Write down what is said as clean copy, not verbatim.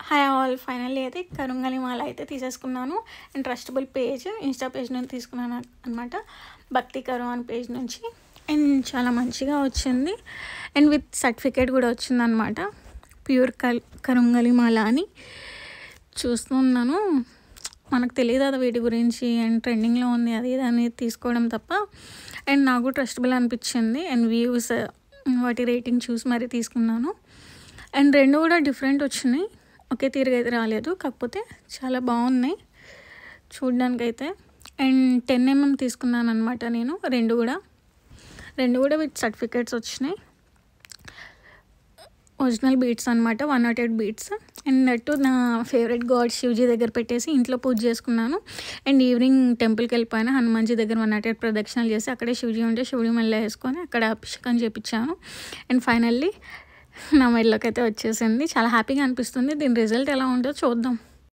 Hi all, finally అయితే కరుంగలి మాల అయితే తీసేసుకున్నాను. And trustable page, Insta page నుంచి తీసుకున్నాను అనమాట, భక్తి కరు అని పేజ్ నుంచి. అండ్ చాలా మంచిగా వచ్చింది. అండ్ విత్ సర్టిఫికేట్ కూడా వచ్చిందనమాట, ప్యూర్ కరుంగలి మాల అని. చూస్తున్నాను, మనకు తెలియదు అది వీటి గురించి. అండ్ ట్రెండింగ్లో ఉంది అది ఇది అనేది తీసుకోవడం తప్ప. అండ్ నాకు ట్రస్టబుల్ అనిపించింది. అండ్ వ్యూస్ వాటి రేటింగ్ చూసి మరీ తీసుకున్నాను. అండ్ రెండు కూడా డిఫరెంట్ వచ్చినాయి, ఒకే తీరుగా అయితే రాలేదు, కాకపోతే చాలా బాగున్నాయి చూడ్డానికైతే. అండ్ 10mm తీసుకున్నాను అనమాట నేను. రెండు కూడా విత్ సర్టిఫికేట్స్ వచ్చినాయి. ఒరిజినల్ బీట్స్ అనమాట, 108 బీట్స్. అండ్ నట్టు నా ఫేవరెట్ గాడ్ శివజీ దగ్గర పెట్టేసి ఇంట్లో పూజ చేసుకున్నాను. అండ్ ఈవినింగ్ టెంపుల్కి వెళ్ళిపోయినా, హనుమాన్జీ దగ్గర 108 ప్రదక్షిణలు చేసి అక్కడే శివజీ ఉంటే శివుడి మెల్ల వేసుకొని అక్కడ అభిషేకం చేయించాను. అండ్ ఫైనల్లీ నా మెడలోకి అయితే వచ్చేసింది. చాలా హ్యాపీగా అనిపిస్తుంది. దీని రిజల్ట్ ఎలా ఉంటుందో చూద్దాం.